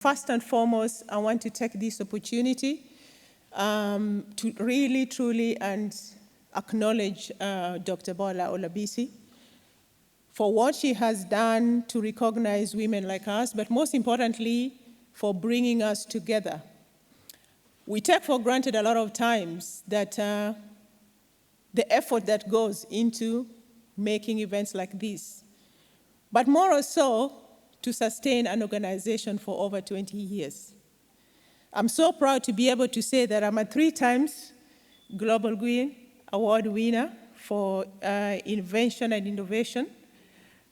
First and foremost, I want to take this opportunity to really, truly, and acknowledge Dr. Bola Olabisi for what she has done to recognize women like us, but most importantly, for bringing us together. We take for granted a lot of times that the effort that goes into making events like this, but more so to sustain an organization for over 20 years. I'm so proud to be able to say that I'm a 3 times GlobalWIIN award winner for invention and innovation.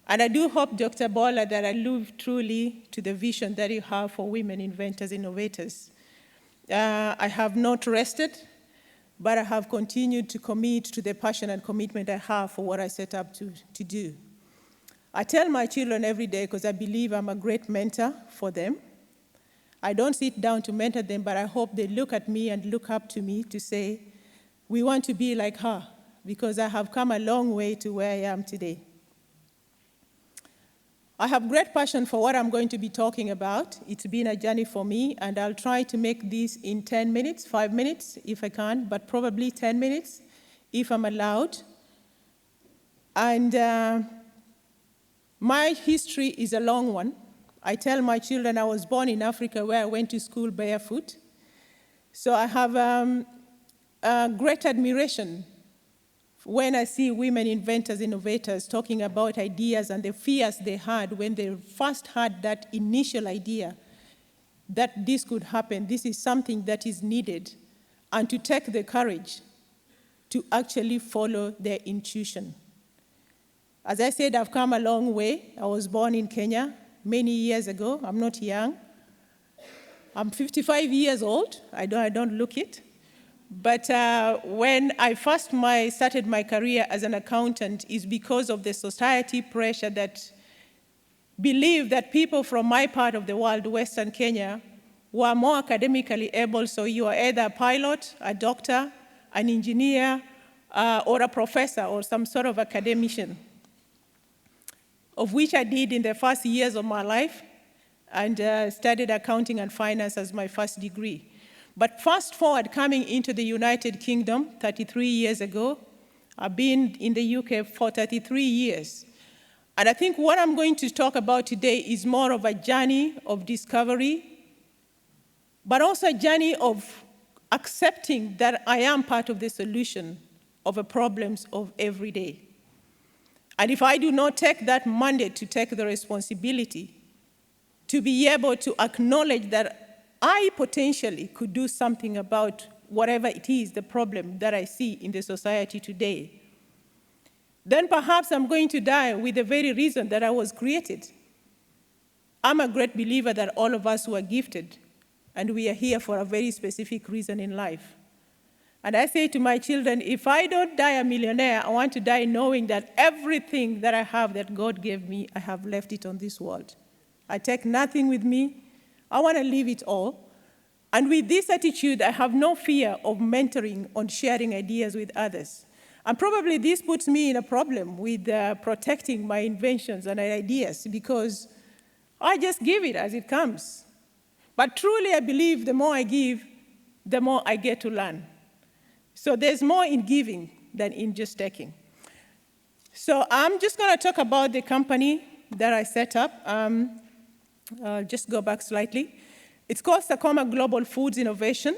And I do hope, Dr. Bola, that I live truly to the vision that you have for women inventors, innovators. I have not rested, but I have continued to commit to the passion and commitment I have for what I set up to do. I tell my children every day, because I believe I'm a great mentor for them. I don't sit down to mentor them, but I hope they look at me and look up to me to say, we want to be like her, because I have come a long way to where I am today. I have great passion for what I'm going to be talking about. It's been a journey for me, and I'll try to make this in 10 minutes, 5 minutes if I can, but probably 10 minutes if I'm allowed. And my history is a long one. I tell my children I was born in Africa where I went to school barefoot. So I have a great admiration when I see women inventors, innovators talking about ideas and the fears they had when they first had that initial idea that this could happen, this is something that is needed, and to take the courage to actually follow their intuition. As I said, I've come a long way. I was born in Kenya many years ago. I'm not young. I'm 55 years old. I don't look it. But when I first started my career as an accountant is because of the society pressure that believed that people from my part of the world, Western Kenya, were more academically able. So you are either a pilot, a doctor, an engineer, or a professor, or some sort of academician, of which I did in the first years of my life, and studied accounting and finance as my first degree. But fast forward, coming into the United Kingdom 33 years ago, I've been in the UK for 33 years. And I think what I'm going to talk about today is more of a journey of discovery, but also a journey of accepting that I am part of the solution of the problems of every day. And if I do not take that mandate to take the responsibility, to be able to acknowledge that I potentially could do something about whatever it is, the problem that I see in the society today, then perhaps I'm going to die with the very reason that I was created. I'm a great believer that all of us were gifted, and we are here for a very specific reason in life. And I say to my children, if I don't die a millionaire, I want to die knowing that everything that I have that God gave me, I have left it on this world. I take nothing with me. I want to leave it all. And with this attitude, I have no fear of mentoring or sharing ideas with others. And probably this puts me in a problem with protecting my inventions and ideas, because I just give it as it comes. But truly, I believe the more I give, the more I get to learn. So there's more in giving than in just taking. So I'm just going to talk about the company that I set up. Just go back slightly. It's called Sakoma Global Foods Innovation.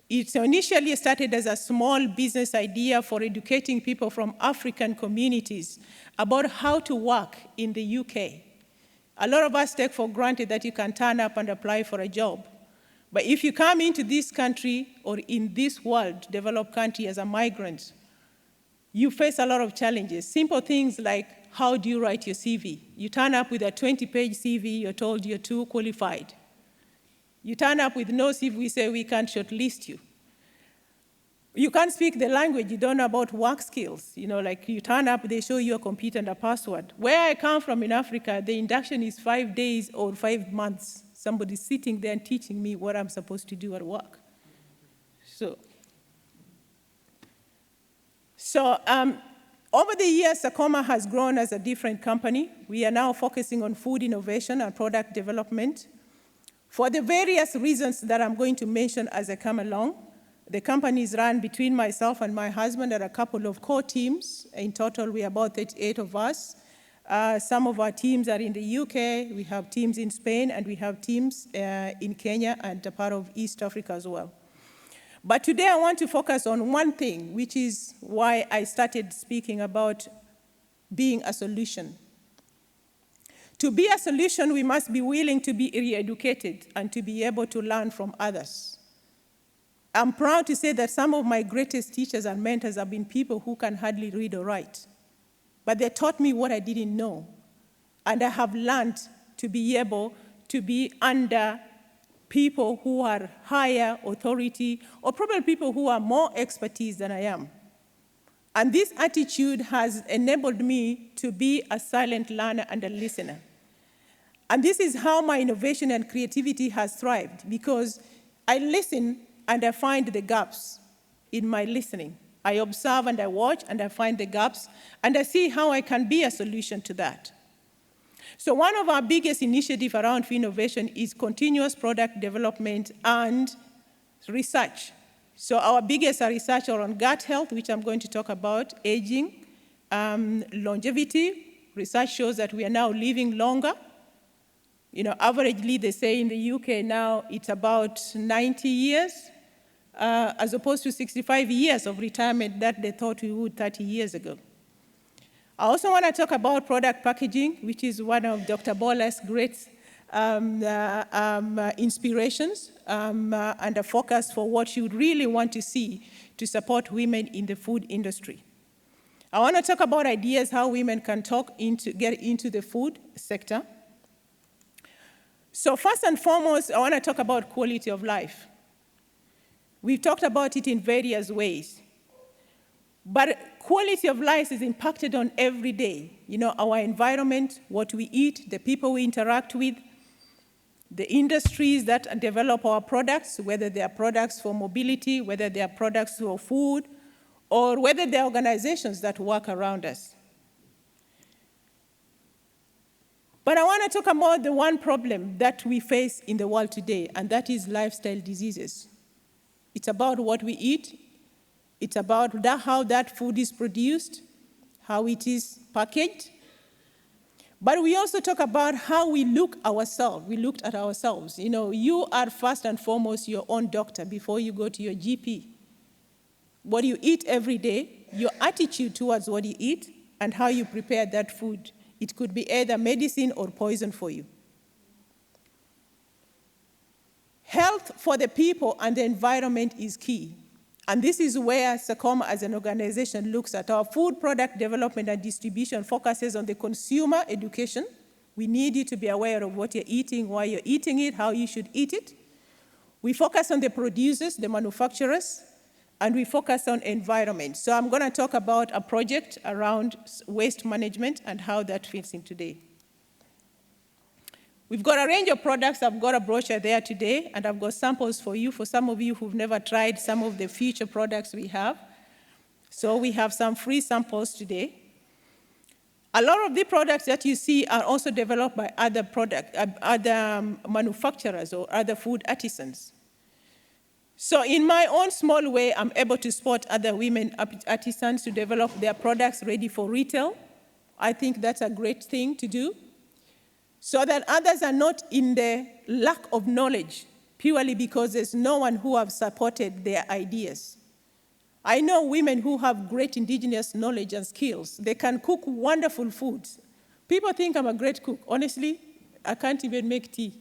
It initially started as a small business idea for educating people from African communities about how to work in the UK. A lot of us take for granted that you can turn up and apply for a job. But if you come into this country or in this world, developed country, as a migrant, you face a lot of challenges. Simple things like, how do you write your CV? You turn up with a 20-page CV, you're told you're too qualified. You turn up with no CV, we say we can't shortlist you. You can't speak the language, you don't know about work skills. You know, like you turn up, they show you a computer and a password. Where I come from in Africa, the induction is 5 days or 5 months. Somebody's sitting there and teaching me what I'm supposed to do at work. Over the years, Sakoma has grown as a different company. We are now focusing on food innovation and product development For the various reasons that I'm going to mention as I come along, the company is run between myself and my husband. There are a couple of core teams. In total, we are about 38 of us. Some of our teams are in the UK, we have teams in Spain, and we have teams in Kenya and a part of East Africa as well. But today I want to focus on one thing, which is why I started speaking about being a solution. To be a solution, we must be willing to be re-educated and to be able to learn from others. I'm proud to say that some of my greatest teachers and mentors have been people who can hardly read or write. But they taught me what I didn't know. And I have learned to be able to be under people who are higher authority, or probably people who are more expertise than I am. And this attitude has enabled me to be a silent learner and a listener. And this is how my innovation and creativity has thrived, because I listen and I find the gaps in my listening. I observe and I watch and I find the gaps and I see how I can be a solution to that. So one of our biggest initiatives around innovation is continuous product development and research. So our biggest research are on gut health, which I'm going to talk about, aging, longevity. Research shows that we are now living longer. Averagely, they say in the UK now it's about 90 years, as opposed to 65 years of retirement that they thought we would 30 years ago. I also want to talk about product packaging, which is one of Dr. Bola's great inspirations and a focus for what you really want to see to support women in the food industry. I want to talk about ideas how women can get into the food sector. So first and foremost, I want to talk about quality of life. We've talked about it in various ways. But quality of life is impacted on every day. Our environment, what we eat, the people we interact with, the industries that develop our products, whether they are products for mobility, whether they are products for food, or whether they are organizations that work around us. But I want to talk about the one problem that we face in the world today, and that is lifestyle diseases. It's about what we eat. It's about how that food is produced, how it is packaged. But we also talk about how we look ourselves. We looked at ourselves. You are first and foremost your own doctor before you go to your GP. What you eat every day, your attitude towards what you eat, and how you prepare that food. It could be either medicine or poison for you. Health for the people and the environment is key. And this is where SACOMA as an organization looks at our food product development and distribution, focuses on the consumer education. We need you to be aware of what you're eating, why you're eating it, how you should eat it. We focus on the producers, the manufacturers, and we focus on environment. So I'm going to talk about a project around waste management and how that fits in today. We've got a range of products. I've got a brochure there today, and I've got samples for you, for some of you who've never tried some of the future products we have. So we have some free samples today. A lot of the products that you see are also developed by other manufacturers or other food artisans. So in my own small way, I'm able to support other women artisans to develop their products ready for retail. I think that's a great thing to do, so that others are not in the lack of knowledge purely because there's no one who have supported their ideas. I know women who have great indigenous knowledge and skills. They can cook wonderful foods. People think I'm a great cook. Honestly, I can't even make tea.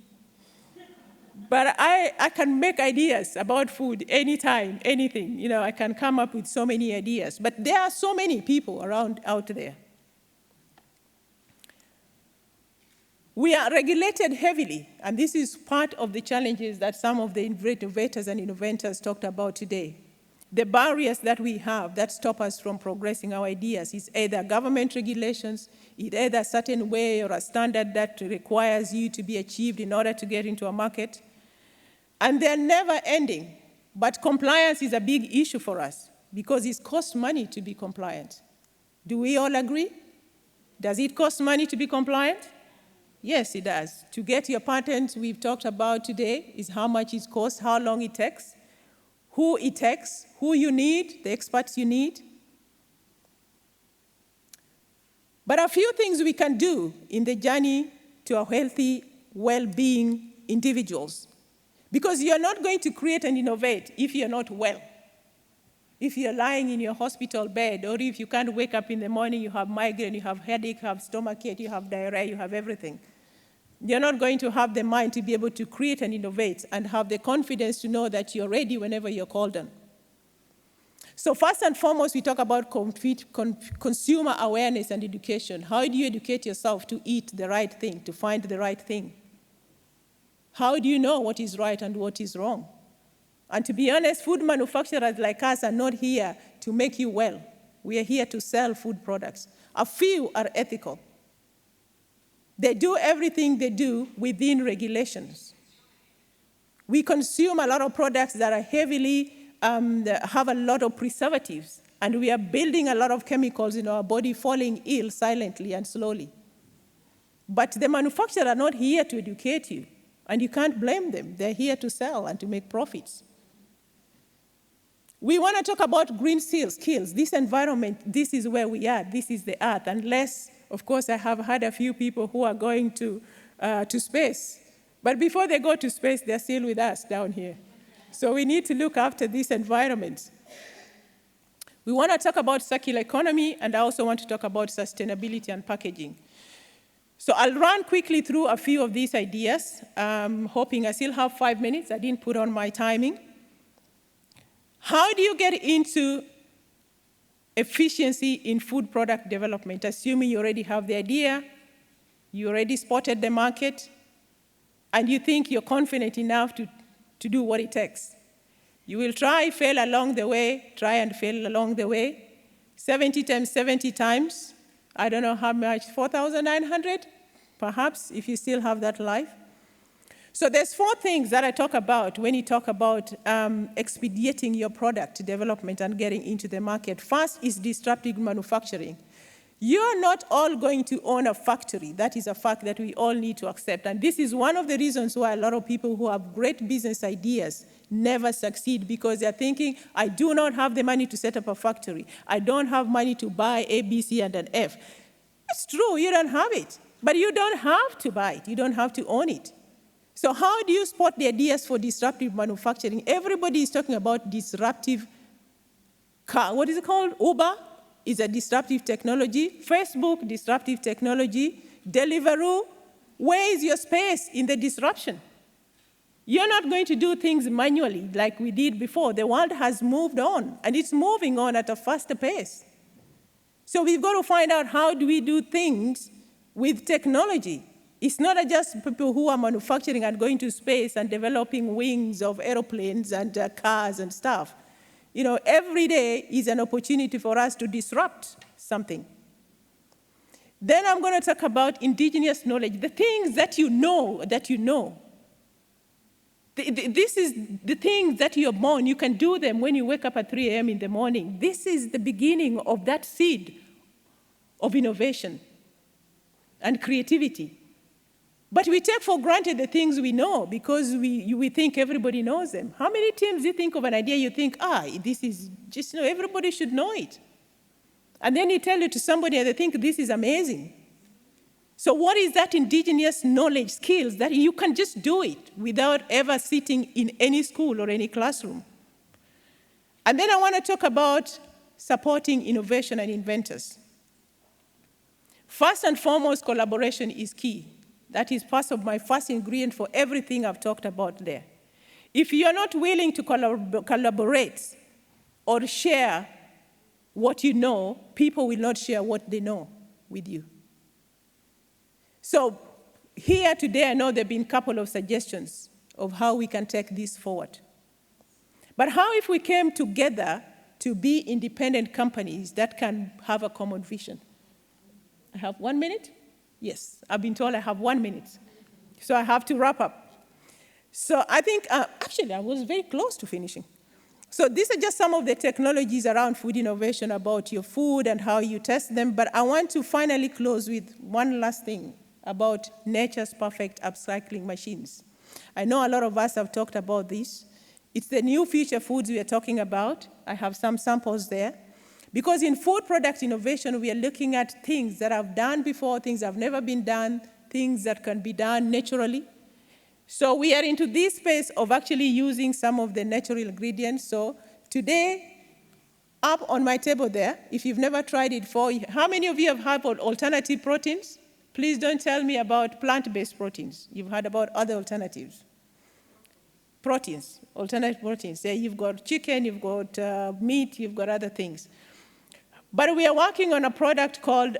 But I can make ideas about food anytime, anything. I can come up with so many ideas. But there are so many people around out there. We are regulated heavily, and this is part of the challenges that some of the innovators and inventors talked about today. The barriers that we have that stop us from progressing our ideas is either government regulations, it's either a certain way or a standard that requires you to be achieved in order to get into a market. And they're never ending. But compliance is a big issue for us because it costs money to be compliant. Do we all agree? Does it cost money to be compliant? Yes, it does. To get your patent, we've talked about today, is how much it costs, how long it takes, who you need, the experts you need. But a few things we can do in the journey to a healthy, well-being individuals. Because you're not going to create and innovate if you're not well. If you're lying in your hospital bed, or if you can't wake up in the morning, you have migraine, you have headache, you have stomachache, you have diarrhea, you have everything. You're not going to have the mind to be able to create and innovate and have the confidence to know that you're ready whenever you're called on. So first and foremost, we talk about consumer awareness and education. How do you educate yourself to eat the right thing, to find the right thing? How do you know what is right and what is wrong? And to be honest, food manufacturers like us are not here to make you well. We are here to sell food products. A few are ethical. They do everything they do within regulations. We consume a lot of products that are heavily, have a lot of preservatives, and we are building a lot of chemicals in our body, falling ill silently and slowly. But the manufacturers are not here to educate you, and you can't blame them. They're here to sell and to make profits. We want to talk about green skills. This environment, this is where we are. This is the earth, unless, of course, I have had a few people who are going to space. But before they go to space, they're still with us down here. So we need to look after this environment. We want to talk about circular economy, and I also want to talk about sustainability and packaging. So I'll run quickly through a few of these ideas, hoping I still have 5 minutes. I didn't put on my timing. How do you get into efficiency in food product development, assuming you already have the idea, you already spotted the market, and you think you're confident enough to do what it takes? You will try, fail along the way, try and fail along the way. 70 times 70 times, I don't know how much, 4,900, perhaps, if you still have that life. So there's 4 things that I talk about when you talk about expediting your product development and getting into the market. First is disruptive manufacturing. You're not all going to own a factory. That is a fact that we all need to accept. And this is one of the reasons why a lot of people who have great business ideas never succeed, because they're thinking, I do not have the money to set up a factory. I don't have money to buy A, B, C, and an F. It's true, you don't have it. But you don't have to buy it. You don't have to own it. So how do you spot the ideas for disruptive manufacturing? Everybody is talking about disruptive what is it called? Uber is a disruptive technology. Facebook, disruptive technology. Deliveroo, where is your space in the disruption? You're not going to do things manually like we did before. The world has moved on, and it's moving on at a faster pace. So we've got to find out, how do we do things with technology? It's not just people who are manufacturing and going to space and developing wings of airplanes and cars and stuff. You know, every day is an opportunity for us to disrupt something. Then I'm going to talk about indigenous knowledge, the things that you know. This is the things that you're born. You can do them when you wake up at 3 a.m. in the morning. This is the beginning of that seed of innovation and creativity. But we take for granted the things we know because we think everybody knows them. How many times you think of an idea, you think, this is just, everybody should know it. And then you tell it to somebody and they think this is amazing. So what is that indigenous knowledge, skills that you can just do it without ever sitting in any school or any classroom? And then I want to talk about supporting innovation and inventors. First and foremost, collaboration is key. That is part of my first ingredient for everything I've talked about there. If you're not willing to collaborate or share what you know, people will not share what they know with you. So here today, I know there have been a couple of suggestions of how we can take this forward. But how if we came together to be independent companies that can have a common vision? I have 1 minute? Yes, I've been told I have 1 minute. So I have to wrap up. So I think, actually, I was very close to finishing. So these are just some of the technologies around food innovation, about your food and how you test them. But I want to finally close with one last thing. about nature's perfect upcycling machines. I know a lot of us have talked about this. It's the new future foods we are talking about. I have some samples there. Because in food product innovation, we are looking at things that I've done before, things that have never been done, things that can be done naturally. So we are into this space of actually using some of the natural ingredients. So today, up on my table there, if you've never tried it before, how many of you have heard about alternative proteins? Please don't tell me about plant-based proteins. You've heard about other alternatives. Proteins, alternative proteins. There you've got chicken, you've got meat, you've got other things. But we are working on a product called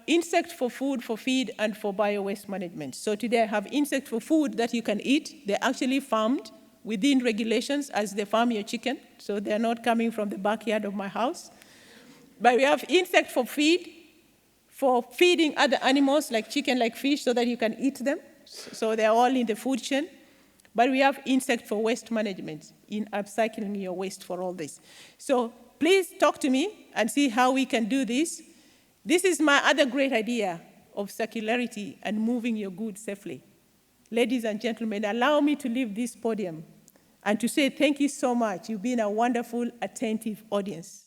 insect for food, for feed, and for bio-waste management. So today I have insect for food that you can eat. They're actually farmed within regulations as they farm your chicken. So they're not coming from the backyard of my house. But we have insect for feed, for feeding other animals like chicken, like fish, so that you can eat them. So they're all in the food chain. But we have insect for waste management, in upcycling your waste for all this. So please talk to me and see how we can do this. This is my other great idea of circularity and moving your goods safely. Ladies and gentlemen, allow me to leave this podium and to say thank you so much. You've been a wonderful, attentive audience.